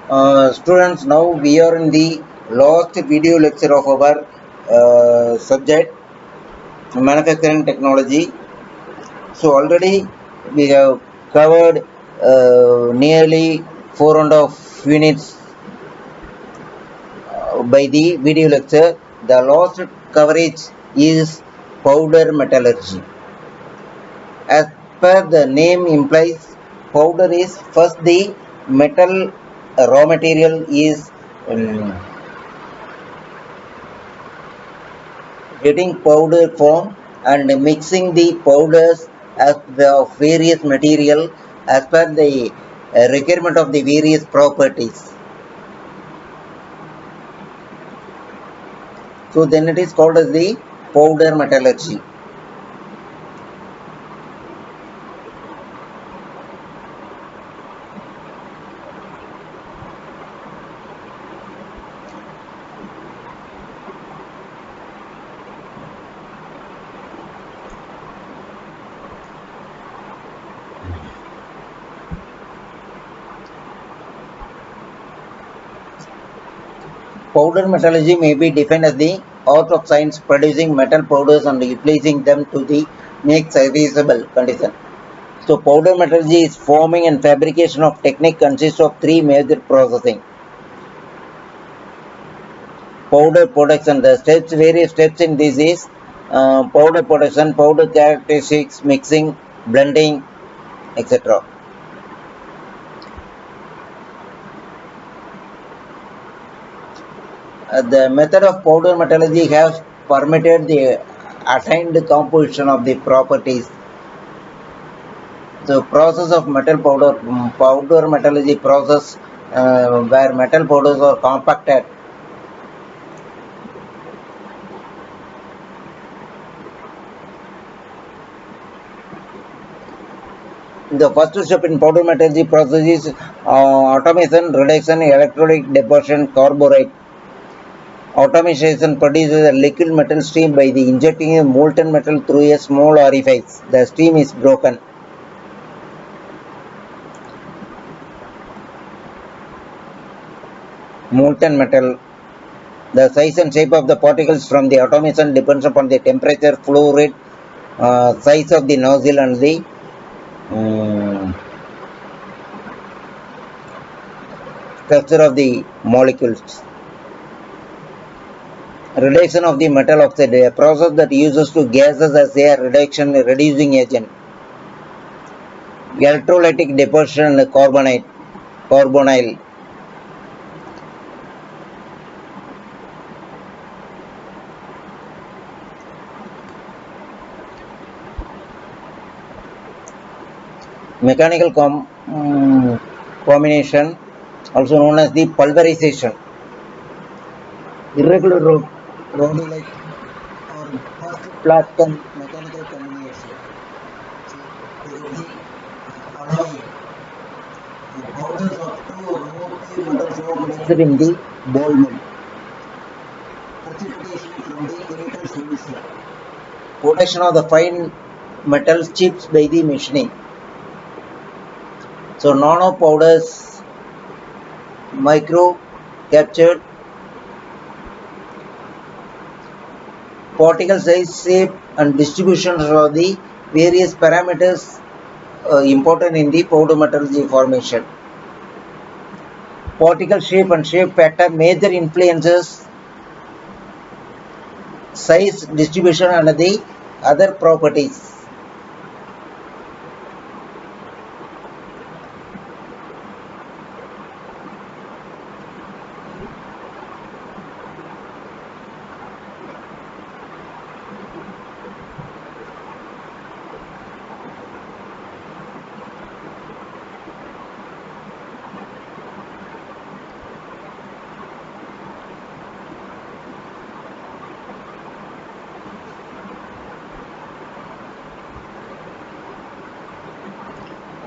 Students, now we are in the last video lecture of our subject manufacturing technology. So already we have covered nearly 4.5 minutes by the video lecture. The last coverage is powder metallurgy. As per the name implies, powder is first the metal raw material is um, getting powder form and mixing the powders as of various material as per the requirement of the various properties. So then it is called as the powder metallurgy. Powder metallurgy may be defined as the art of science producing metal powders and utilizing them to the make serviceable condition. So powder metallurgy is forming and fabrication of technique consists of three major processing. Powder production, the steps, various steps in this is powder production, powder characteristics, mixing, blending, etc. The method of powder metallurgy has permitted the attained composition of the properties. The process of metal powder, powder metallurgy process where metal powders are compacted. The first step in powder metallurgy process is automation, reduction, electrolytic deposition, carburet. Automation produces a liquid metal stream by the injecting a molten metal through a small orifice. The stream is broken. Molten metal. The size and shape of the particles from the automation depends upon the temperature, flow rate, size of the nozzle, and the structure of the molecules. Reduction of the metal oxide, a process that uses to gases as a reducing agent. Electrolytic deposition and carbonyl. Mechanical combination, also known as the pulverization. Irregular rhodolite or first Platon mechanical combination. So there is the alloy powders of two or more pure metals are mixed in the ball mill. Precipitation from the chemical solution. Production of the fine metal chips by the machining. So nano powders, micro captured, particle size, shape and distribution are the various parameters important in the powder metallurgy formation. Particle shape and shape factor major influences size, distribution and the other properties.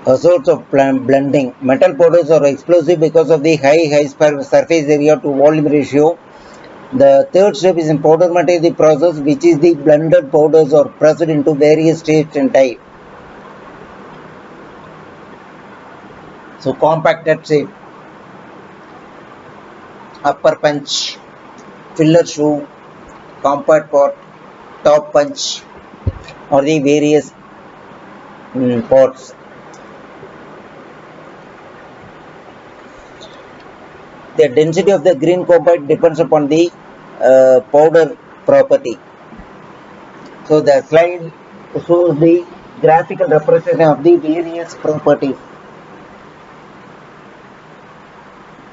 A source of blending. Metal powders are explosive because of the high surface area to volume ratio. The third step is in powder metallurgy process, which is the blended powders are pressed into various shapes and type. So compacted shape. upper punch, filler shoe, compact pot, top punch, or the various pots. The density of the green compact depends upon the powder property. So the slide shows the graphical representation of the various properties.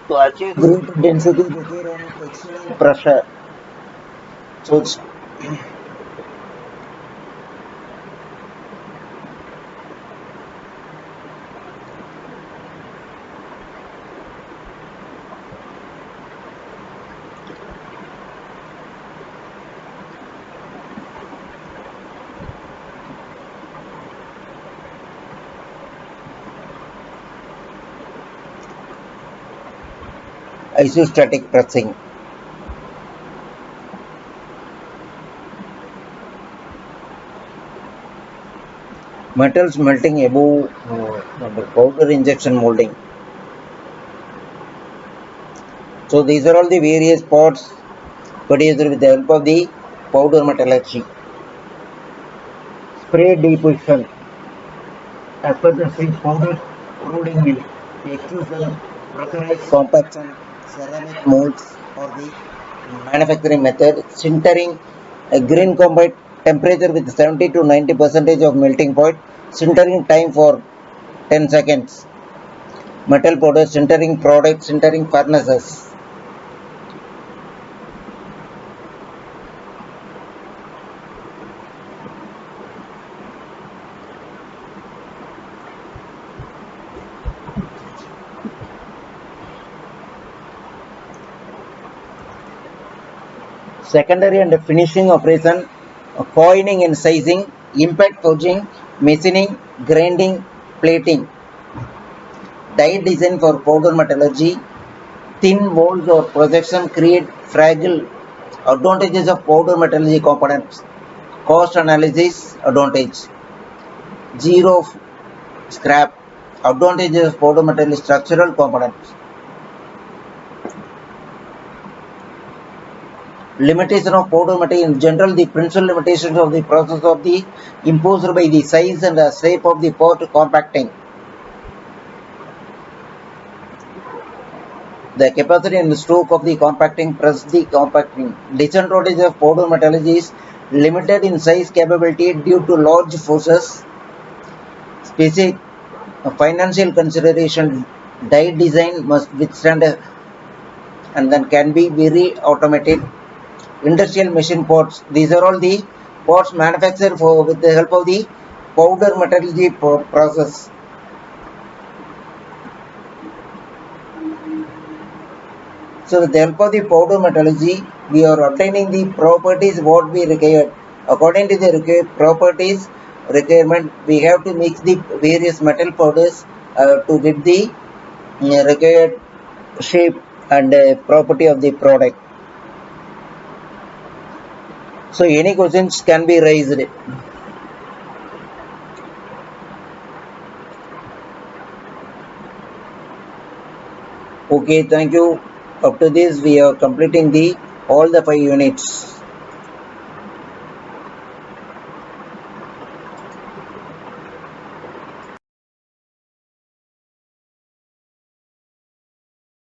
To achieve greater density require an external pressure. So isostatic pressing. Metals melting above the powder injection molding. So these are all the various pots produced with the help of the powder metallurgy. Spray deposition. As per the same powder rolling mill, the extrusion, pressurized compaction, ceramic molds or the manufacturing method, sintering, a green combat temperature with 70 to 90% of melting point, sintering time for 10 seconds, metal powder sintering product, sintering furnaces. Secondary and finishing operation, coining and sizing, impact forging, machining, grinding, plating. Die design for powder metallurgy, thin molds or projection create fragile. Advantages of powder metallurgy components, cost analysis advantage, zero scrap. Advantages of powder metallurgy structural components. Limitation of powder metal in general, the principal limitations of the process of the imposed by the size and the shape of the pot compacting. The capacity and stroke of the compacting press the compacting. Disadvantage of powder metallurgy is limited in size capability due to large forces. Specific financial consideration, die design must withstand and then can be very automated. Industrial machine pots, these are all the pots manufactured for with the help of the powder metallurgy process. So with the help of the powder metallurgy, we are obtaining the properties what we require. According to the properties requirement, we have to mix the various metal powders to get the required shape and property of the product. So any questions can be raised. Okay, thank you. After this, we are completing the all the 5 units.